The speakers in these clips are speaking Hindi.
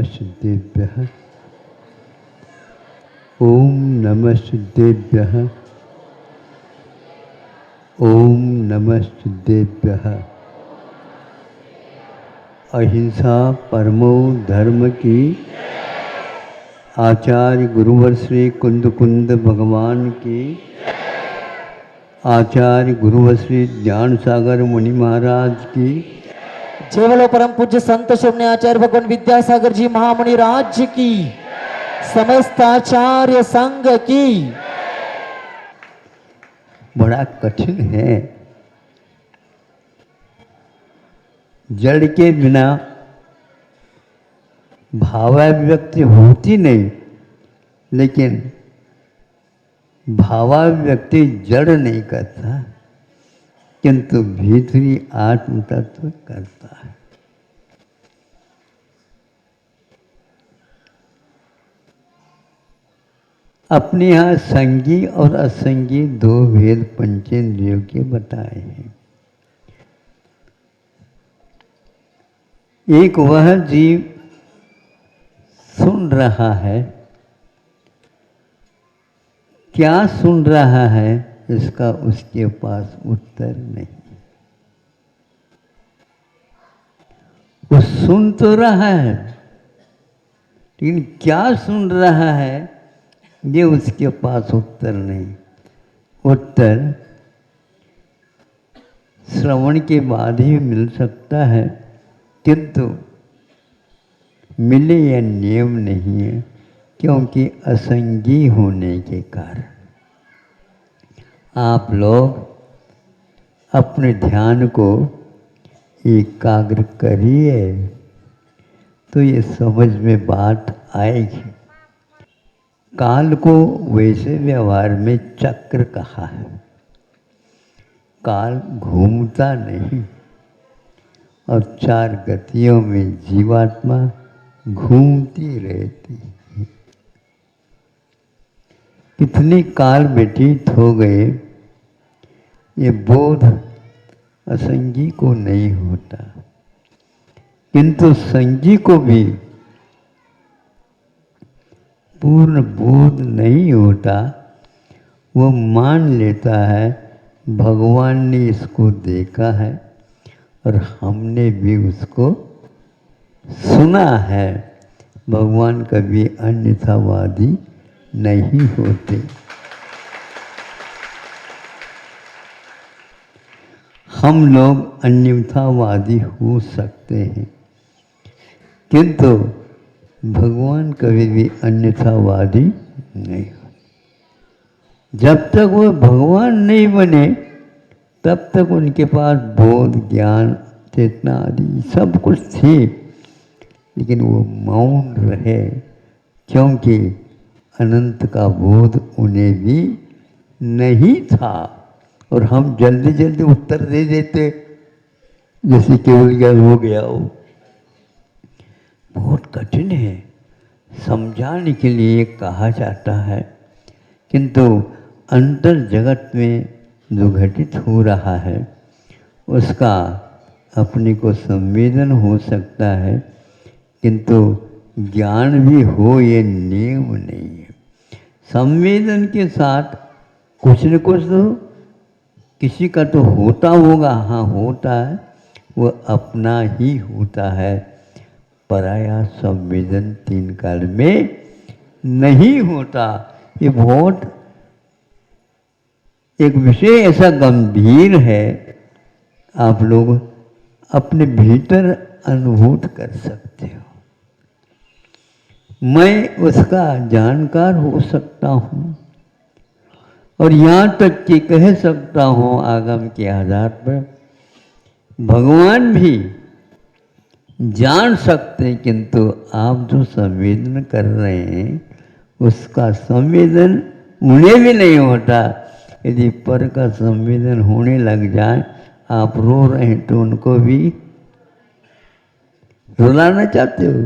सिद्धेभ्यः। ओम नमः सिद्धेभ्यः। ओम नमः सिद्धेभ्यः। अहिंसा परमो धर्म की। आचार्य गुरुवर श्री कुंद कुंद भगवान की। आचार्य गुरुवर श्री ज्ञान सागर मुनि महाराज की। जय परम पूज्य संत शून्य आचार्य भगवान विद्यासागर जी महामुनि राज्य की। समस्त आचार्य संघ की। बड़ा कठिन है, जड़ के बिना भावाभिव्यक्ति होती नहीं, लेकिन भावाभिव्यक्ति जड़ नहीं करता, किंतु भीतरी आत्म तत्व करता है। अपने यहाँ संगी और असंगी दो भेद पंचेंद्रियों के बताए हैं। एक वह जीव सुन रहा है, क्या सुन रहा है इसका उसके पास उत्तर नहीं। वो सुन तो रहा है, लेकिन क्या सुन रहा है ये उसके पास उत्तर नहीं। उत्तर श्रवण के बाद ही मिल सकता है, किंतु मिले यह नियम नहीं है, क्योंकि असंगी होने के कारण। आप लोग अपने ध्यान को एकाग्र करिए तो ये समझ में बात आएगी। काल को वैसे व्यवहार में चक्र कहा है। काल घूमता नहीं और चार गतियों में जीवात्मा घूमती रहती है। कितनी काल व्यतीत हो गए, ये बोध असंगी को नहीं होता, किंतु संगी को भी पूर्ण बोध नहीं होता। वो मान लेता है भगवान ने इसको देखा है और हमने भी उसको सुना है। भगवान कभी अन्यथावादी नहीं होते। हम लोग अन्यथावादी हो सकते हैं, किंतु भगवान कभी भी अन्यथावादी नहीं हो। जब तक वो भगवान नहीं बने तब तक उनके पास बोध, ज्ञान, चेतना आदि सब कुछ थी, लेकिन वो मौन रहे, क्योंकि अनंत का बोध उन्हें भी नहीं था। और हम जल्दी जल्दी उत्तर दे देते, जैसे केवल ज्ञान हो गया हो। बहुत कठिन है, समझाने के लिए कहा जाता है, किंतु अंतर जगत में जो घटित हो रहा है उसका अपने को संवेदन हो सकता है, किंतु ज्ञान भी हो ये नियम नहीं है। संवेदन के साथ कुछ न कुछ तो किसी का तो होता होगा, हाँ होता है, वो अपना ही होता है। पराया संवेदन तीन काल में नहीं होता। ये बहुत एक विषय ऐसा गंभीर है, आप लोग अपने भीतर अनुभूत कर सकते हो। मैं उसका जानकार हो सकता हूँ और यहाँ तक कि कह सकता हूँ आगम के आधार पर भगवान भी जान सकते हैं, किंतु आप जो संवेदन कर रहे हैं उसका संवेदन उन्हें भी नहीं होता। यदि पर का संवेदन होने लग जाए, आप रो रहे हैं तो उनको भी रुलाना चाहते हो।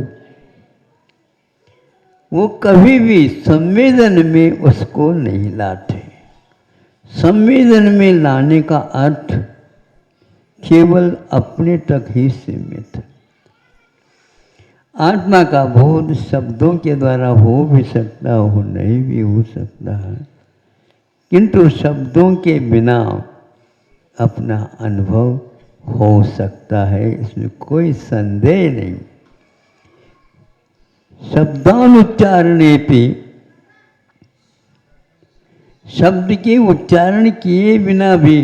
वो कभी भी संवेदन में उसको नहीं लाते। संवेदन में लाने का अर्थ केवल अपने तक ही सीमित है। आत्मा का बोध शब्दों के द्वारा हो भी सकता हो, नहीं भी हो सकता है, किंतु शब्दों के बिना अपना अनुभव हो सकता है, इसमें कोई संदेह नहीं। शब्दानुच्चारणेपि, शब्द के उच्चारण किए बिना भी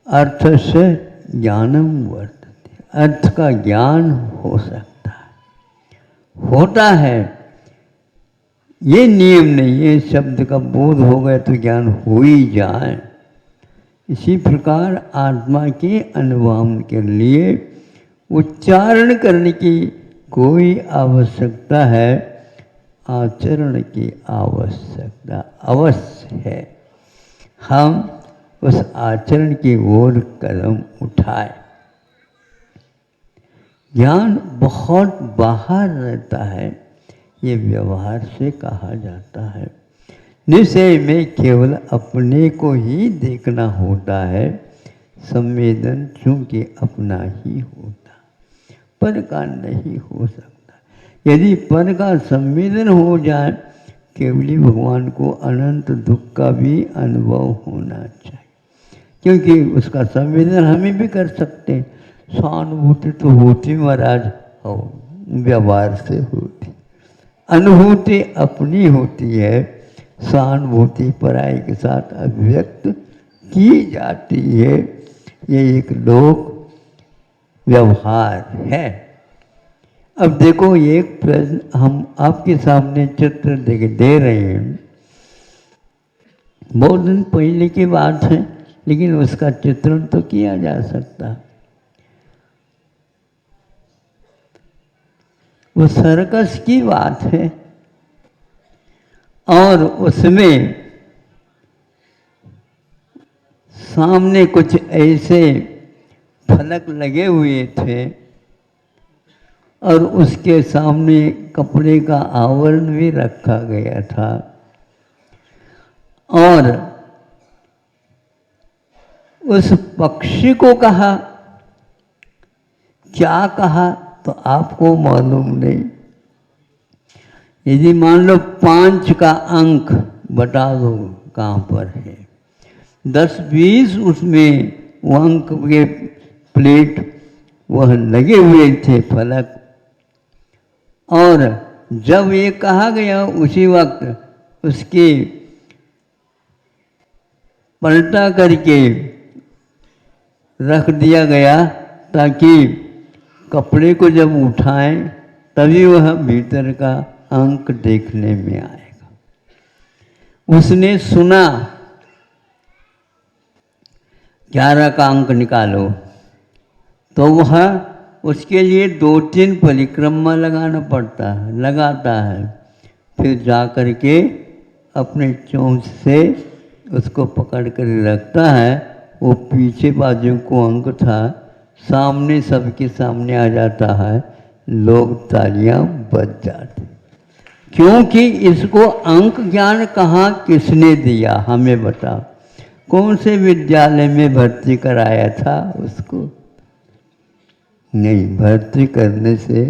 अर्थ से ज्ञानम वर्तते, अर्थ का ज्ञान हो सकता है, होता है। ये नियम नहीं है शब्द का बोध हो गया तो ज्ञान हो ही जाए। इसी प्रकार आत्मा के अनुमान के लिए उच्चारण करने की कोई आवश्यकता है, आचरण की आवश्यकता अवश्य है। हम उस आचरण की ओर कदम उठाए। ज्ञान बहुत बाहर रहता है, ये व्यवहार से कहा जाता है। निश्चय में केवल अपने को ही देखना होता है, संवेदन चूंकि अपना ही होता, पर का नहीं हो सकता। यदि पर का संवेदन हो जाए, केवली भगवान को अनंत दुख का भी अनुभव होना चाहिए, क्योंकि उसका संवेदन हमें भी कर सकते हैं। सहानुभूति तो होती महाराज हो, व्यवहार से होती, अनुभूति अपनी होती है, सहानुभूति पराई के साथ अभिव्यक्त की जाती है। ये एक लोक व्यवहार है। अब देखो एक प्रश्न हम आपके सामने चित्र दे रहे हैं, बहुत दिन पहले की बात है, लेकिन उसका चित्रण तो किया जा सकता। वो सर्कस की बात है और उसमें सामने कुछ ऐसे फलक लगे हुए थे और उसके सामने कपड़े का आवरण भी रखा गया था, और उस पक्षी को कहा, क्या कहा तो आपको मालूम नहीं। यदि मान लो 5 का अंक बता दो कहाँ पर है, 10-20 उसमें वो अंक के प्लेट वह लगे हुए थे फलक, और जब ये कहा गया उसी वक्त उसके पलटा करके रख दिया गया, ताकि कपड़े को जब उठाएं तभी वह भीतर का अंक देखने में आएगा। उसने सुना 11 का अंक निकालो, तो वह उसके लिए 2-3 परिक्रमा लगाना पड़ता है, लगाता है, फिर जा कर के अपने चोंच से उसको पकड़ कर रखता है। वो पीछे बाजू को अंक था, सामने सबके सामने आ जाता है, लोग तालियां बज जाती, क्योंकि इसको अंक ज्ञान कहाँ किसने दिया हमें बताओ। कौन से विद्यालय में भर्ती कराया था उसको? नहीं, भर्ती करने से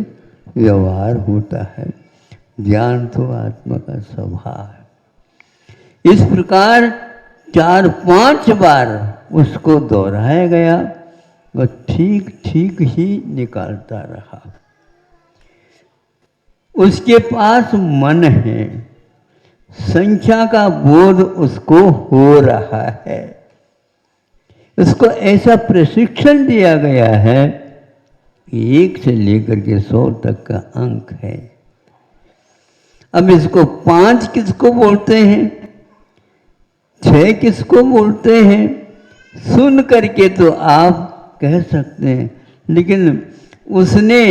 व्यवहार होता है, ज्ञान तो आत्मा का स्वभाव है। इस प्रकार 4-5 बार उसको दोहराया गया, वह ठीक ठीक ही निकालता रहा। उसके पास मन है, संख्या का बोध उसको हो रहा है, उसको ऐसा प्रशिक्षण दिया गया है, 1 से लेकर के 100 तक का अंक है। अब इसको 5 किसको बोलते हैं, 6 किसको बोलते हैं, सुन करके तो आप कह सकते हैं, लेकिन उसने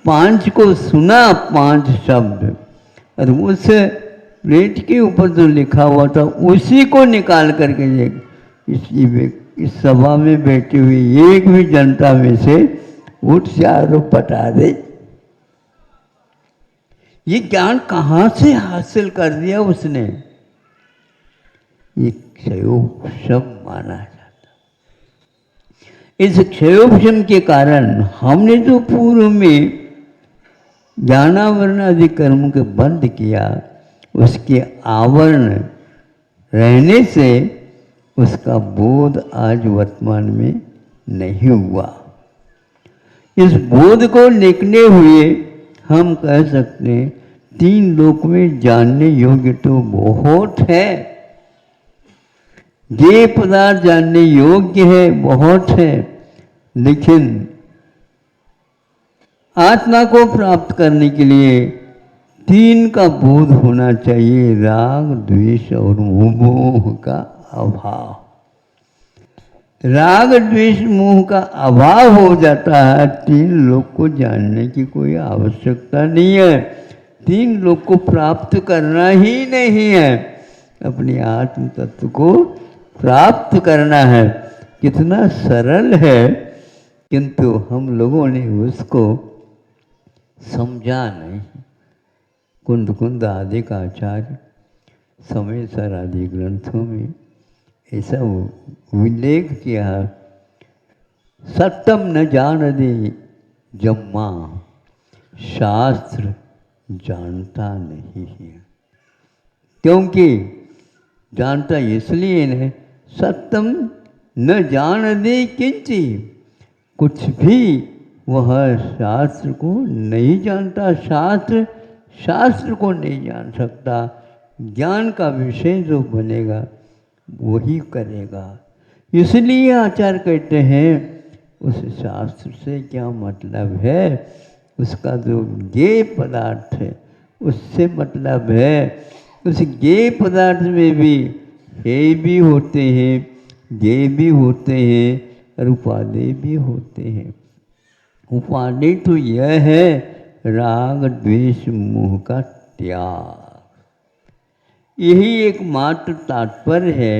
5 को सुना, 5 शब्द, और उस प्लेट के ऊपर जो लिखा हुआ था उसी को निकाल करके इस सभा में बैठी हुई एक भी जनता में से उठ से आरोप पटा दे। ये ज्ञान कहाँ से हासिल कर दिया उसने? ये संयोग सब माना जाता। इस क्षयोपशम के कारण हमने जो पूर्व में ज्ञानावरण आदि कर्म के बंद किया, उसके आवरण रहने से उसका बोध आज वर्तमान में नहीं हुआ। इस बोध को लेखने हुए हम कह सकते हैं 3 लोक में जानने योग्य तो बहुत है, ये पदार्थ जानने योग्य है, बहुत है, लेकिन आत्मा को प्राप्त करने के लिए 3 का बोध होना चाहिए, राग, द्वेष और मोह का अभाव। राग, द्वेष, मोह का अभाव हो जाता है, 3 लोक को जानने की कोई आवश्यकता नहीं है, 3 लोक को प्राप्त करना ही नहीं है, अपने आत्म तत्व को प्राप्त करना है। कितना सरल है, किंतु हम लोगों ने उसको समझा नहीं। कुंद कुंद आदि का आचार्य समेसर आदि ग्रंथों में ऐसा उल्लेख किया, सत्यम न जान दे जम्मा, शास्त्र जानता नहीं है। क्योंकि जानता इसलिए नहीं, सत्यम न जान दे किंची, कुछ भी वह शास्त्र को नहीं जानता, शास्त्र को नहीं जान सकता। ज्ञान का विषय जो बनेगा वही करेगा। इसलिए आचार्य कहते हैं उस शास्त्र से क्या मतलब है, उसका जो ज्ञेय पदार्थ है उससे मतलब है। उस ज्ञेय पदार्थ में भी हे भी होते हैं, ज्ञेय भी होते हैं और उपादेय भी होते हैं। उपादेय तो यह है राग द्वेष मोह का त्याग, यही एकमात्र तात्पर्य है।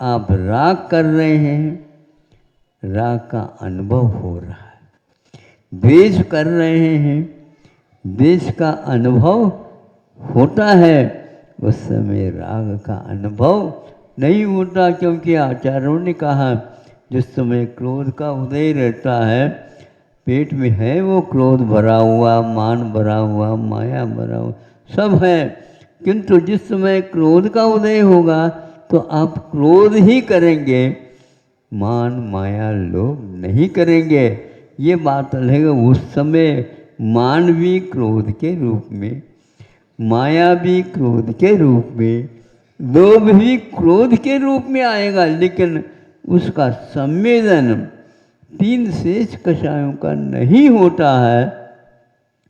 आप राग कर रहे हैं, राग का अनुभव हो रहा है, द्वेष कर रहे हैं, द्वेष का अनुभव होता है, उस समय राग का अनुभव नहीं होता। क्योंकि आचार्यों ने कहा जिस समय क्रोध का उदय रहता है, पेट में है वो क्रोध भरा हुआ, मान भरा हुआ, माया भरा हुआ, सब है, किंतु जिस समय क्रोध का उदय होगा तो आप क्रोध ही करेंगे, मान माया लोभ नहीं करेंगे। ये बात अलग है। उस समय मान भी क्रोध के रूप में, माया भी क्रोध के रूप में, लोभ भी क्रोध के रूप में आएगा, लेकिन उसका संवेदन 3 शेष कषायों का नहीं होता है।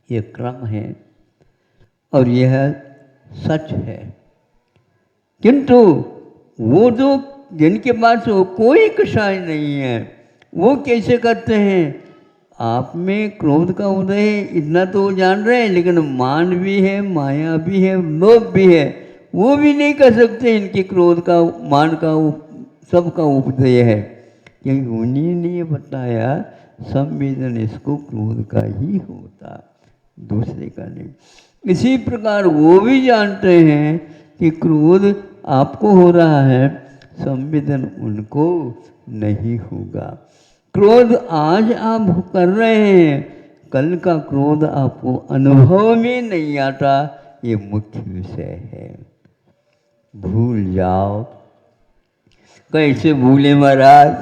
ये क्रम है और यह सच है। किंतु वो जो जिनके पास वो कोई कषाय नहीं है, वो कैसे करते हैं? आप में क्रोध का उदय है इतना तो वो जान रहे हैं, लेकिन मान भी है, माया भी है, लोभ भी है, वो भी नहीं कर सकते इनके क्रोध का, मान का, सबका उपदय है। क्योंकि उन्हीं ने बताया संवेदन इसको क्रोध का ही होता, दूसरे का नहीं। इसी प्रकार वो भी जानते हैं कि क्रोध आपको हो रहा है, संवेदन उनको नहीं होगा। क्रोध आज आप कर रहे हैं, कल का क्रोध आपको अनुभव में नहीं आता, ये मुख्य विषय है। भूल जाओ। कैसे भूले महाराज?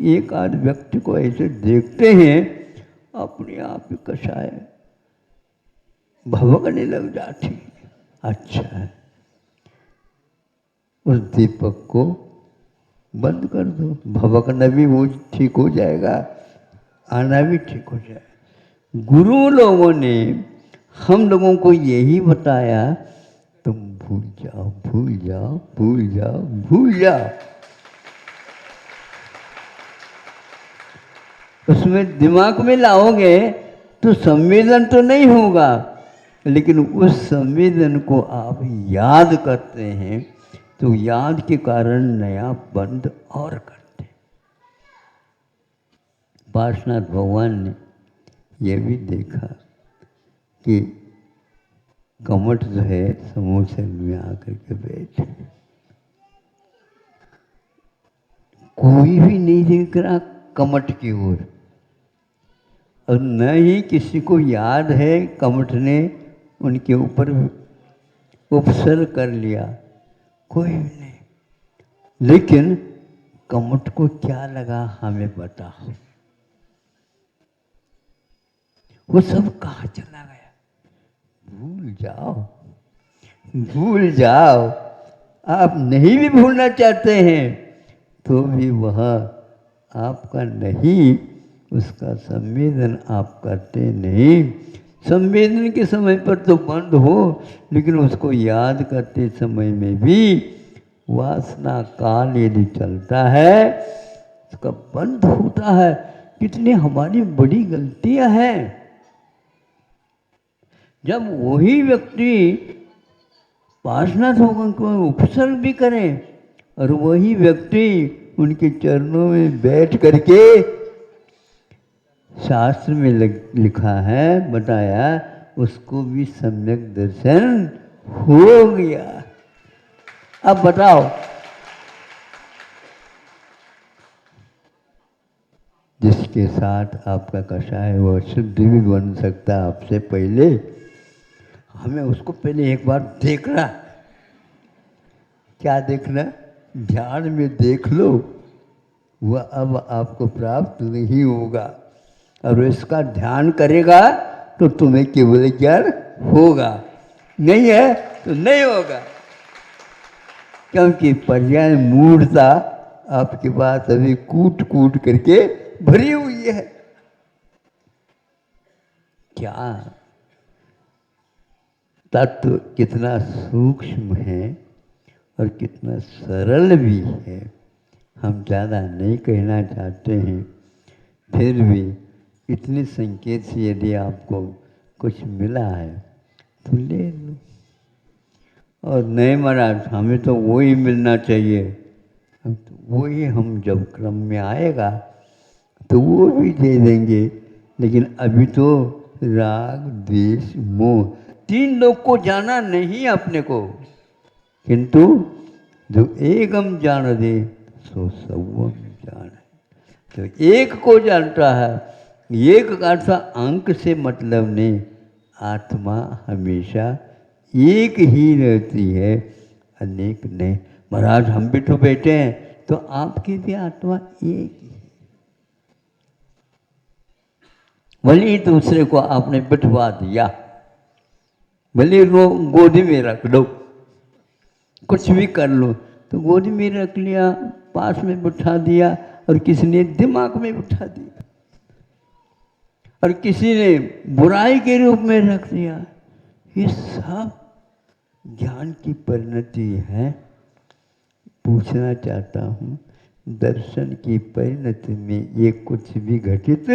एक आध व्यक्ति को ऐसे देखते हैं अपने आप ही कषाय भभकने लग जाती। अच्छा है, उस दीपक को बंद कर दो, भभकना भी वो ठीक हो जाएगा, आना भी ठीक हो जाएगा। गुरु लोगों ने हम लोगों को यही बताया, तुम भूल जाओ, भूल जाओ, भूल जाओ, भूल जाओ। उसमें दिमाग में लाओगे तो संवेदन तो नहीं होगा, लेकिन उस संवेदन को आप याद करते हैं तो याद के कारण नया बंध और करते। पार्श्वनाथ भगवान ने यह भी देखा कि कमठ जो है समोसे में आकर के बैठे, कोई भी नहीं दिख रहा, कमठ की ओर, और न ही किसी को याद है कमठ ने उनके ऊपर उपसर्ग कर लिया, कोई नहीं। लेकिन कमठ को क्या लगा हमें बताओ, वो सब कहाँ चला गया? भूल जाओ, भूल जाओ। आप नहीं भी भूलना चाहते हैं तो भी वह आपका नहीं, उसका संवेदन आप करते नहीं। संवेदन के समय पर तो बंद हो, लेकिन उसको याद करते समय में भी वासना काल यदि चलता है, उसका बंद होता है। कितनी हमारी बड़ी गलतियां हैं। जब वही व्यक्ति पार्षनाथ होकर को उपसर्ग भी करें और वही व्यक्ति उनके चरणों में बैठ करके, शास्त्र में लिखा है, बताया, उसको भी सम्यक दर्शन हो गया। अब बताओ, जिसके साथ आपका कषाय वो शुद्ध भी बन सकता है आपसे पहले, हमें उसको पहले एक बार देखना। क्या देखना? ध्यान में देख लो, वह अब आपको प्राप्त नहीं होगा। और इसका ध्यान करेगा तो तुम्हें केवल ज्ञान होगा, नहीं है तो नहीं होगा। क्योंकि पर्याय मूढ़ता आपके पास अभी कूट कूट करके भरी हुई है। क्या तत्व कितना सूक्ष्म है और कितना सरल भी है, हम ज़्यादा नहीं कहना चाहते हैं। फिर भी इतने संकेत से यदि आपको कुछ मिला है तो ले लो, और नहीं महाराज हमें तो वही मिलना चाहिए, तो वही हम जब क्रम में आएगा तो वो भी दे देंगे। लेकिन अभी तो राग द्वेष मोह तीन लोग को जाना नहीं अपने को, किंतु जो एकम जान दे सो सर्वम जान। तो एक को जानता है, एक का अर्थ अंक से मतलब नहीं, आत्मा हमेशा एक ही रहती है, अनेक नहीं। महाराज हम भी तो बैठे हैं तो आपकी भी आत्मा एक ही है। भले ही दूसरे को आपने बिठवा दिया, भले वो गोदी में रख दो, कुछ भी कर लो, तो गोदी में रख लिया, पास में बिठा दिया, और किसी ने दिमाग में बिठा दिया, और किसी ने बुराई के रूप में रख दिया। ये सब ज्ञान की परिणति है। पूछना चाहता हूँ, दर्शन की परिणति में ये कुछ भी घटित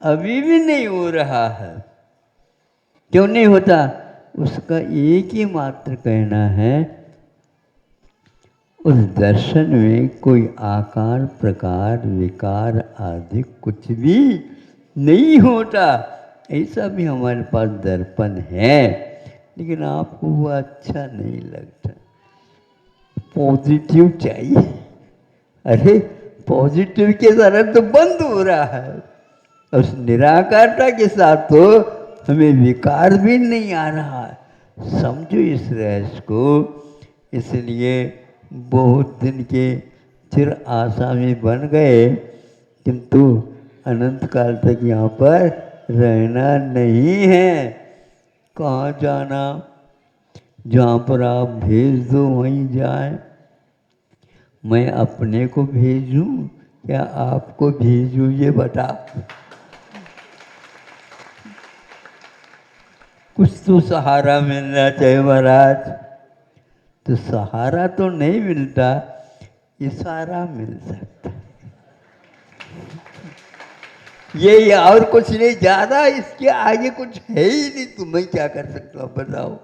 अभी भी नहीं हो रहा है। क्यों नहीं होता? उसका एक ही मात्र कहना है, उस दर्शन में कोई आकार प्रकार विकार आदि कुछ भी नहीं होता। ऐसा भी हमारे पास दर्पण है, लेकिन आपको वो अच्छा नहीं लगता। पॉजिटिव चाहिए। अरे पॉजिटिव के साथ तो बंद हो रहा है, उस निराकारता के साथ तो हमें विकार भी नहीं आ रहा है। समझो इस रहस्य को। इसलिए बहुत दिन के चिर आशा में बन गए, किंतु अनंत काल तक यहाँ पर रहना नहीं है। कहाँ जाना? जहाँ पर आप भेज दो वहीं जाए। मैं अपने को भेजूं या आपको भेजूं, ये बता। कुछ तो सहारा मिलना चाहिए महाराज। तो सहारा तो नहीं मिलता, इशारा मिल सकता है। ये और कुछ नहीं, ज्यादा इसके आगे कुछ है ही नहीं। तो मैं क्या कर सकता हूँ बताओ?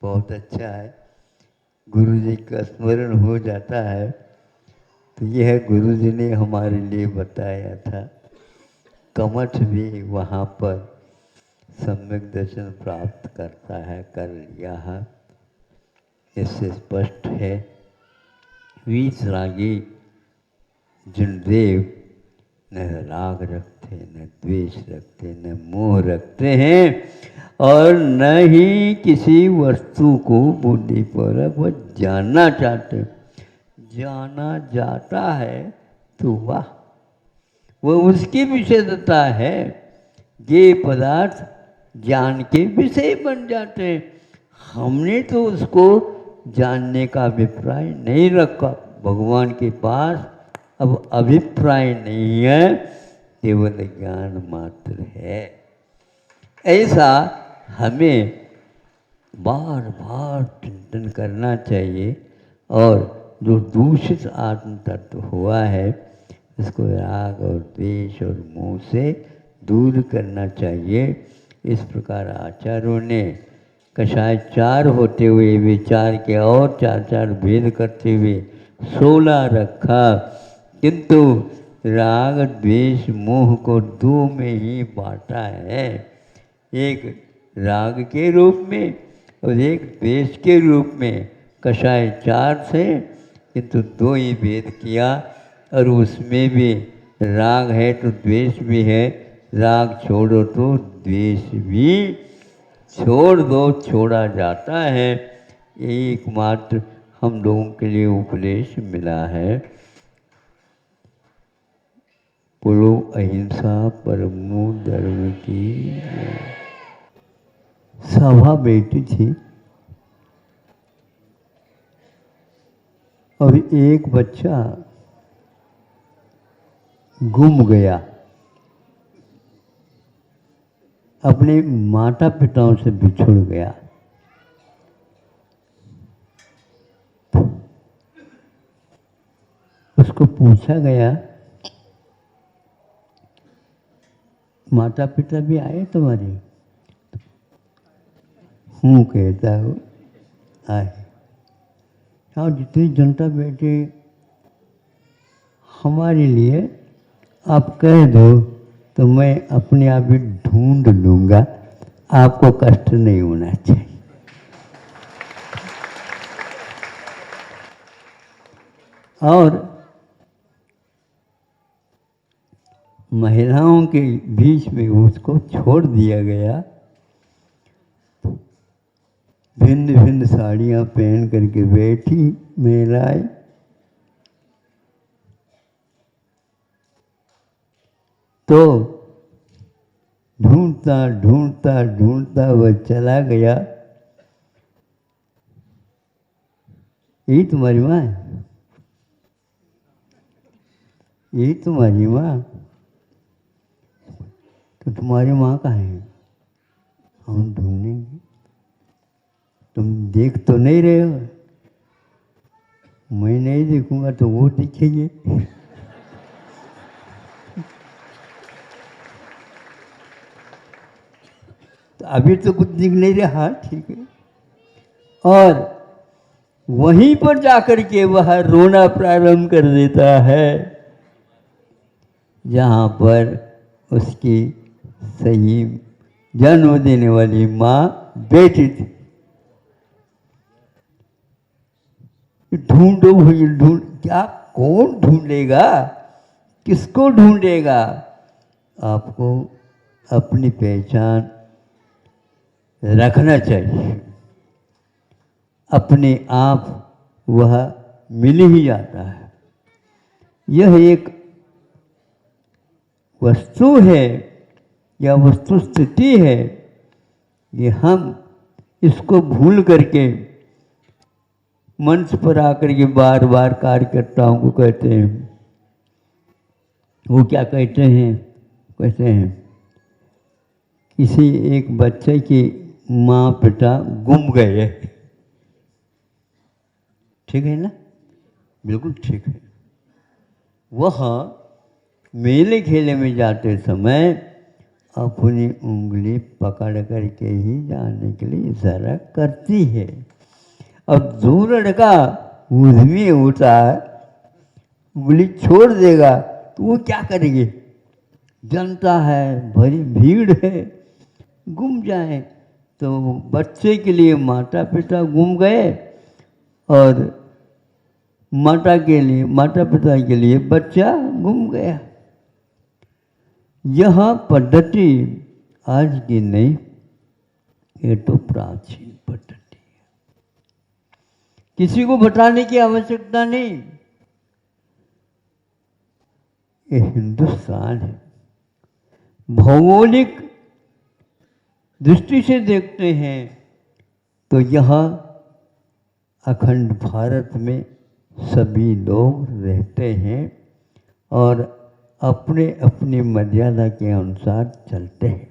बहुत अच्छा है, गुरु जी का स्मरण हो जाता है। तो यह गुरु जी ने हमारे लिए बताया था। कमठ भी वहाँ पर सम्यक दर्शन प्राप्त करता है, कर लिया है। इससे स्पष्ट है, वीतरागी जिनदेव न राग रखते, न द्वेष रखते, न मोह रखते हैं, और न ही किसी वस्तु को बुद्धिपूर्वक वह जानना चाहते। जाना जाता है तो वाह, वह उसकी विशेषता है। ये पदार्थ ज्ञान के विषय बन जाते हैं। हमने तो उसको जानने का अभिप्राय नहीं रखा। भगवान के पास अब अभिप्राय नहीं है, केवल ज्ञान मात्र है। ऐसा हमें बार बार चिंतन करना चाहिए, और जो दूषित आत्म तत्व हुआ है इसको राग और द्वेष और मोह से दूर करना चाहिए। इस प्रकार आचार्यों ने कषाय 4 होते हुए विचार के और 4 भेद करते हुए 16 रखा, किंतु राग द्वेष मोह को 2 में ही बांटा है, एक राग के रूप में और एक द्वेष के रूप में। कषाय 4 से, किंतु 2 ही भेद किया, और उसमें भी राग है तो द्वेष भी है, राग छोड़ो तो द्वेष भी छोड़ दो, छोड़ा जाता है। एकमात्र हम लोगों के लिए उपदेश मिला है। बोलो अहिंसा परमो धर्म की। सभा बैठी थी, और एक बच्चा गुम गया, अपने माता पिताओं से बिछुड़ गया। उसको पूछा गया, माता पिता भी आए तुम्हारे? हूँ कहता हूँ आए। और जितनी जनता बैठी, हमारे लिए आप कह दो तो मैं अपने आप ही ढूंढ लूँगा, आपको कष्ट नहीं होना चाहिए। और महिलाओं के बीच में उसको छोड़ दिया गया। भिन्न भिन्न साड़ियाँ पहन करके बैठी महिलाएं, तो ढूंढता ढूंढता ढूंढता वह चला गया। यही तुम्हारी माँ है? यही तुम्हारी माँ? तो तुम्हारी माँ कहाँ है? हम ढूंढेंगे। तुम देख तो नहीं रहे हो? मैं नहीं देखूंगा तो वो दिखेंगे। तो अभी तो कुछ दिख नहीं रहा, ठीक है। और वहीं पर जाकर के वह रोना प्रारंभ कर देता है, जहाँ पर उसकी सही जन्म देने वाली माँ बैठी थी। ढूंढो भाई ढूंढ, क्या कौन ढूंढेगा? किसको ढूंढेगा? आपको अपनी पहचान रखना चाहिए। अपने आप वह मिल ही जाता है। यह एक वस्तु है या वस्तु स्थिति है कि हम इसको भूल करके मंच पर आकर के बार बार कार्यकर्ताओं को कहते हैं, वो क्या कहते हैं? कहते हैं किसी एक बच्चे की माँ पिता गुम गए। ठीक है ना? बिल्कुल ठीक है। वह मेले खेले में जाते समय अपनी उंगली पकड़ करके ही जाने के लिए इशारा करती है। अब जो लड़का उसमें होता है, उंगली छोड़ देगा तो वो क्या करेंगे? जनता है, भरी भीड़ है, गुम जाए। तो बच्चे के लिए माता पिता गुम गए, और माता पिता के लिए बच्चा गुम गया। यह पद्धति आज की नहीं, ये तो प्राचीन पद्धति है। किसी को बताने की आवश्यकता नहीं, ये हिंदुस्तान है। भौगोलिक दृष्टि से देखते हैं तो यह अखंड भारत में सभी लोग रहते हैं और अपने अपनी मर्यादा के अनुसार चलते हैं,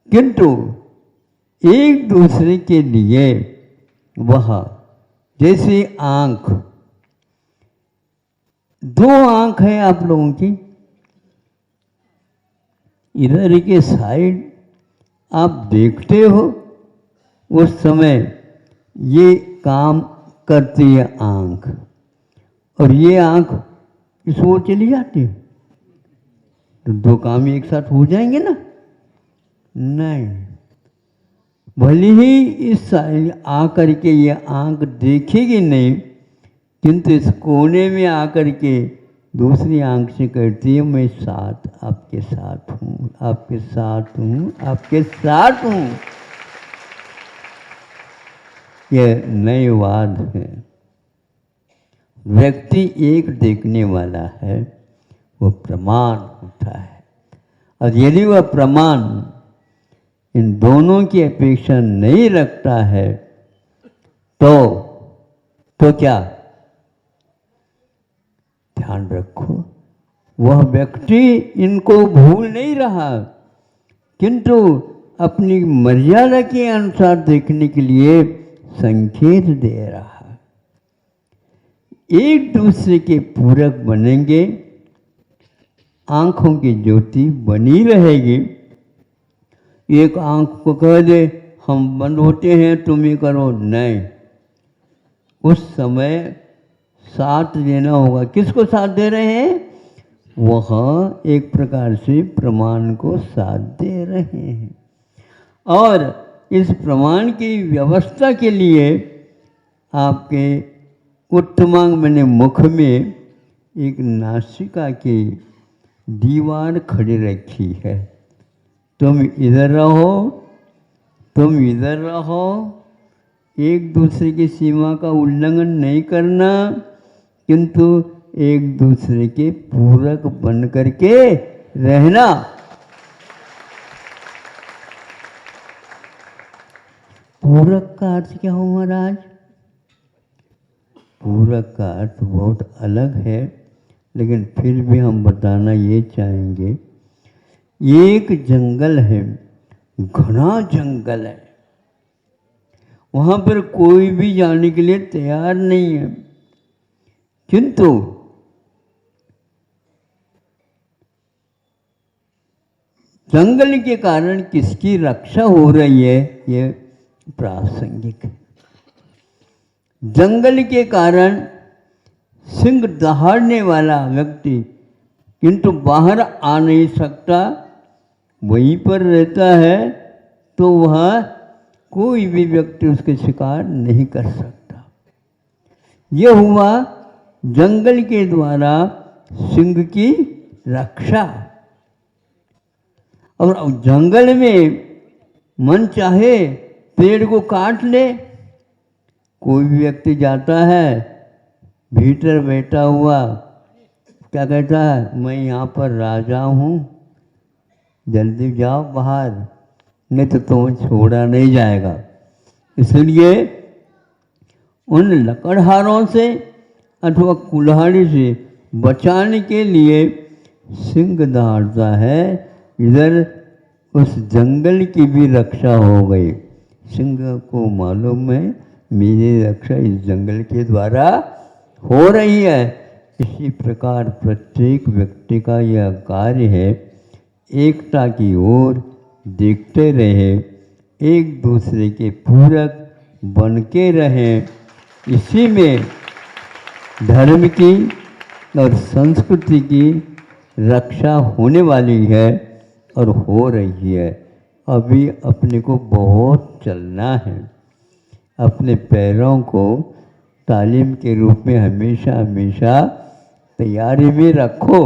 किंतु एक दूसरे के लिए वह, जैसे आंख, दो आंख है आप लोगों की, इधर के साइड आप देखते हो, उस समय ये काम करती है आंख, और ये आंख इस ओर चली जाती है, तो दो काम एक साथ हो जाएंगे ना? नहीं, भले ही इस साइड आकर के ये आंख देखेगी नहीं, किंतु इस कोने में आकर के दूसरी आंख से कहती है मैं साथ, आपके साथ हूँ, आपके साथ हूँ, आपके साथ हूँ। यह नयवाद है। व्यक्ति एक देखने वाला है, वो प्रमाण होता है, और यदि वह प्रमाण इन दोनों की अपेक्षा नहीं रखता है तो क्या? ध्यान रखो, वह व्यक्ति इनको भूल नहीं रहा, किंतु अपनी मर्यादा के अनुसार देखने के लिए संकेत दे रहा है। एक दूसरे के पूरक बनेंगे, आंखों की ज्योति बनी रहेगी। एक आंख को कह दे हम बंद होते हैं, तुम ये करो, नहीं, उस समय साथ देना होगा। किसको साथ दे रहे हैं? वह एक प्रकार से प्रमाण को साथ दे रहे हैं, और इस प्रमाण की व्यवस्था के लिए आपके उत्तमांग मैंने मुख में एक नासिका की दीवार खड़ी रखी है। तुम इधर रहो, तुम इधर रहो, एक दूसरे की सीमा का उल्लंघन नहीं करना, किंतु एक दूसरे के पूरक बन करके रहना। पूरक का अर्थ क्या हो महाराज? पूरक का अर्थ बहुत अलग है, लेकिन फिर भी हम बताना ये चाहेंगे। एक जंगल है, घना जंगल है, वहाँ पर कोई भी जाने के लिए तैयार नहीं है, किंतु जंगल के कारण किसकी रक्षा हो रही है, ये प्रासंगिक है। जंगल के कारण सिंह दहाड़ने वाला व्यक्ति किंतु बाहर आ नहीं सकता, वहीं पर रहता है, तो वह कोई भी व्यक्ति उसके शिकार नहीं कर सकता। यह हुआ जंगल के द्वारा सिंह की रक्षा। और जंगल में मन चाहे पेड़ को काट ले, कोई भी व्यक्ति जाता है, भीतर बैठा हुआ क्या कहता है, मैं यहाँ पर राजा हूँ, जल्दी जाओ बाहर, नहीं तो तुम्हें छोड़ा नहीं जाएगा। इसलिए उन लकड़हारों से अथवा कुल्हाड़ी से बचाने के लिए सिंह दहाड़ता है। इधर उस जंगल की भी रक्षा हो गई। सिंह को मालूम है मेरी रक्षा इस जंगल के द्वारा हो रही है। इसी प्रकार प्रत्येक व्यक्ति का यह कार्य है, एकता की ओर देखते रहे, एक दूसरे के पूरक बन के रहें। इसी में धर्म की और संस्कृति की रक्षा होने वाली है और हो रही है। अभी अपने को बहुत चलना है, अपने पैरों को तालीम के रूप में हमेशा हमेशा तैयारी में रखो।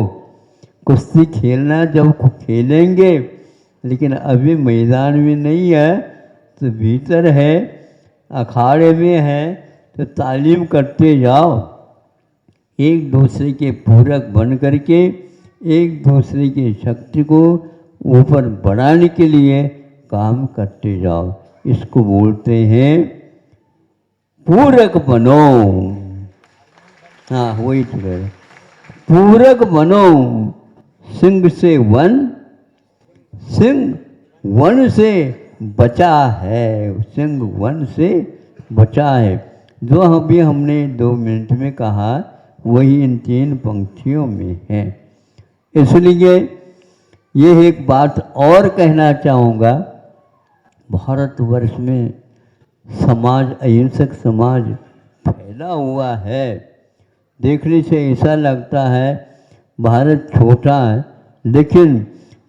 कुश्ती खेलना जब खेलेंगे, लेकिन अभी मैदान में नहीं है तो भीतर है, अखाड़े में है, तो तालीम करते जाओ। एक दूसरे के पूरक बन करके एक दूसरे की शक्ति को ऊपर बढ़ाने के लिए काम करते जाओ। इसको बोलते हैं पूरक बनो। हाँ वही तो कह रहे, पूरक बनो। सिंह से वन, सिंह वन से बचा है, सिंह वन से बचा है। जो अभी हमने 2 मिनट में कहा वही इन 3 पंक्तियों में है। इसलिए ये एक बात और कहना चाहूँगा, भारतवर्ष में समाज, अहिंसक समाज फैला हुआ है। देखने से ऐसा लगता है भारत छोटा है, लेकिन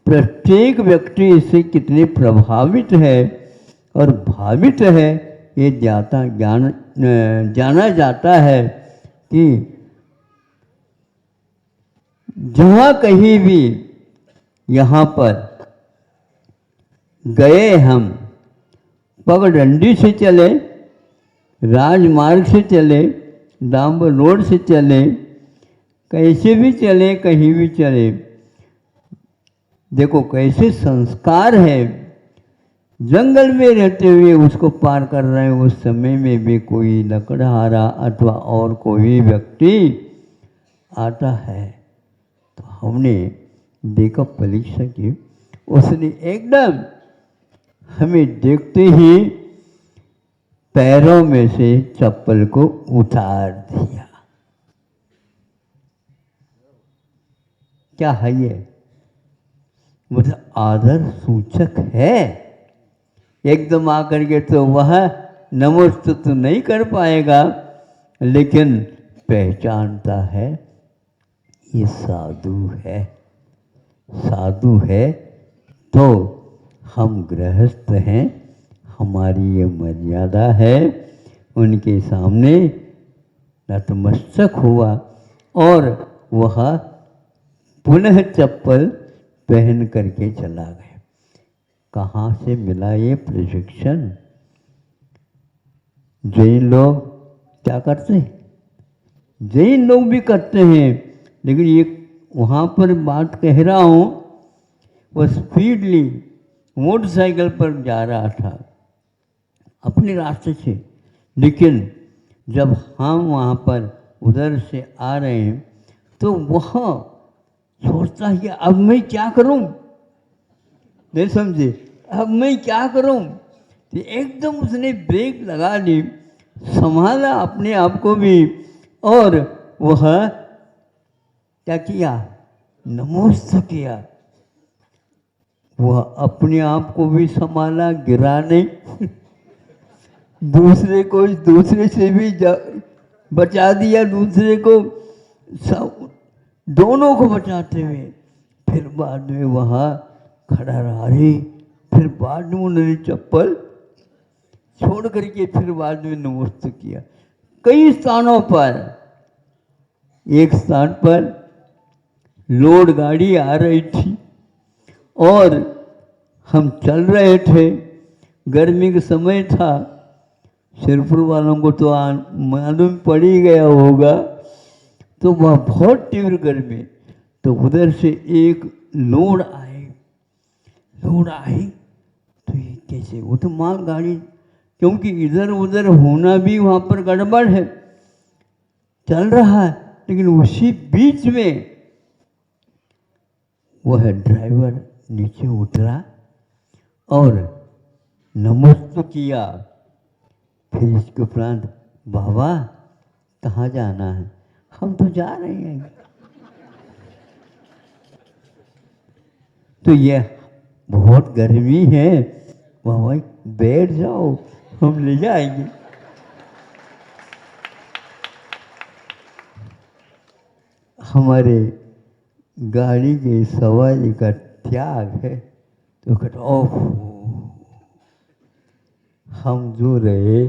प्रत्येक व्यक्ति इससे कितने प्रभावित है और भावित है, ये जाना जाता है कि जहाँ कहीं भी यहाँ पर गए हम, पगडंडी से चले, राजमार्ग से चले, डांबर रोड से चले, कैसे भी चले, कहीं भी चले, देखो कैसे संस्कार है। जंगल में रहते हुए उसको पार कर रहे हैं, उस समय में भी कोई लकड़हारा अथवा और कोई व्यक्ति आता है तो हमने देखा परीक्षा की, उसने एकदम हमें देखते ही पैरों में से चप्पल को उतार दिया। क्या है ये? मतलब आदर सूचक है। एकदम आकर के तो वह नमस्ते तो नहीं कर पाएगा, लेकिन पहचानता है ये साधु है। साधु है तो हम गृहस्थ हैं, हमारी ये मर्यादा है। उनके सामने नतमस्तक हुआ और वह पुनः चप्पल पहन करके चला गया। कहाँ से मिला ये प्रशिक्षण? जैन लोग क्या करते हैं? जैन लोग भी करते हैं, लेकिन ये वहाँ पर बात कह रहा हूँ, वह स्पीडली मोटरसाइकिल पर जा रहा था अपने रास्ते से, लेकिन जब हम वहाँ पर उधर से आ रहे हैं तो वह सोचता है कि अब मैं क्या करूं, नहीं समझे, अब मैं क्या करूं। तो एकदम उसने ब्रेक लगा ली, संभाला अपने आप को भी, और वह क्या किया? नमस्ते किया। वह अपने आप को भी संभाला, गिरा नहीं दूसरे को, दूसरे से भी बचा दिया, दूसरे को, दोनों को बचाते हुए फिर बाद में वहाँ खड़ा रहा। फिर बाद में उन्होंने चप्पल छोड़ करके फिर बाद में नमस्ते किया। कई स्थानों पर, एक स्थान पर लोड गाड़ी आ रही थी और हम चल रहे थे, गर्मी का समय था, सिरपुर वालों को तो मालूम पड़ ही गया होगा, तो वह बहुत तीव्र गर्मी, तो उधर से एक लोड आई तो ये कैसे? वो तो माल गाड़ी, क्योंकि इधर उधर होना भी वहाँ पर गड़बड़ है, चल रहा है, लेकिन उसी बीच में वह ड्राइवर नीचे उतरा और नमस्ते किया। फिर इसके उपरांत, बाबा कहाँ जाना है? हम तो जा रहे हैं। तो ये बहुत गर्मी है, बाबा बैठ जाओ, हम ले जाएंगे। हमारे गाड़ी के सवारी का त्याग है, तो कहते ओह, हम जो रहे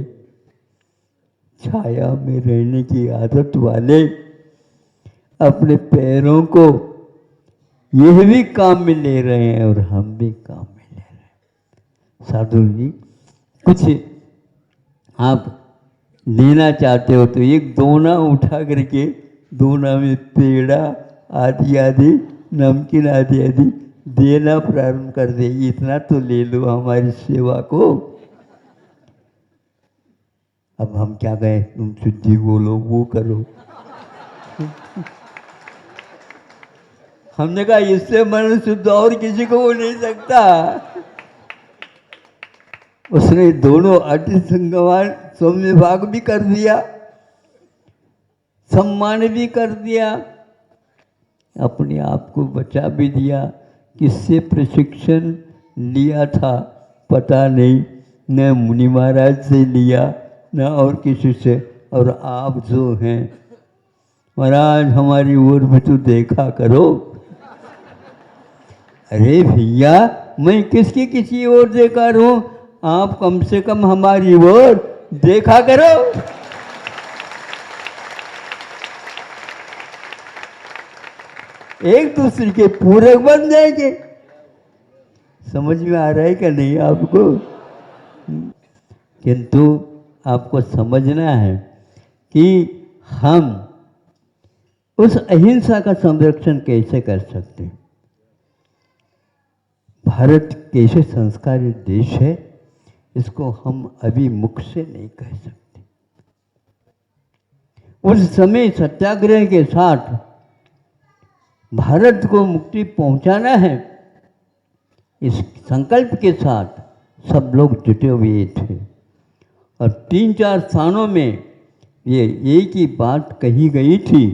छाया में रहने की आदत वाले अपने पैरों को यह भी काम में ले रहे हैं और हम भी काम में ले रहे हैं। साधु जी, कुछ आप लेना चाहते हो तो एक दोना उठा करके दोना में पेड़ा आदि आदि नमकीन आदि आदि देना प्रारंभ कर दे। इतना तो ले लो हमारी सेवा को। अब हम क्या कहें, तुम शुद्धि बोलो, वो करो। हमने कहा इससे मन शुद्ध और किसी को हो नहीं सकता। उसने दोनों अति संगवान सौम्य भाग भी कर दिया, सम्मान भी कर दिया, अपने आप को बचा भी दिया। किससे प्रशिक्षण लिया था पता नहीं, न मुनि महाराज से लिया न और किसी से। और आप जो हैं महाराज, हमारी ओर भी तो देखा करो। अरे भैया, मैं किसी ओर देखा रहूं, आप कम से कम हमारी ओर देखा करो। एक दूसरे के पूरक बन जाएंगे। समझ में आ रहा है क्या नहीं आपको? किंतु आपको समझना है कि हम उस अहिंसा का संरक्षण कैसे कर सकते हैं। भारत कैसे संस्कारी देश है, इसको हम अभी मुख से नहीं कह सकते। उस समय सत्याग्रह के साथ भारत को मुक्ति पहुंचाना है, इस संकल्प के साथ सब लोग जुटे हुए थे। और 3-4 स्थानों में ये एक ही बात कही गई थी।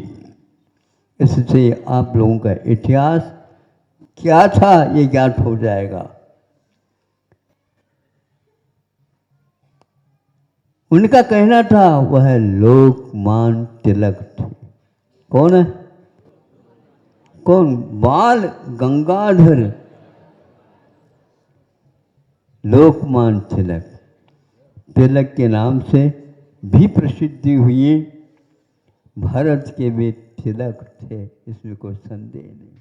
इससे आप लोगों का इतिहास क्या था ये ज्ञात हो जाएगा। उनका कहना था वह लोकमान्य तिलक थे। कौन है? कौन? बाल गंगाधर लोकमान्य तिलक। तिलक के नाम से भी प्रसिद्धि हुई। भारत के वे तिलक थे, इसमें कोई संदेह नहीं।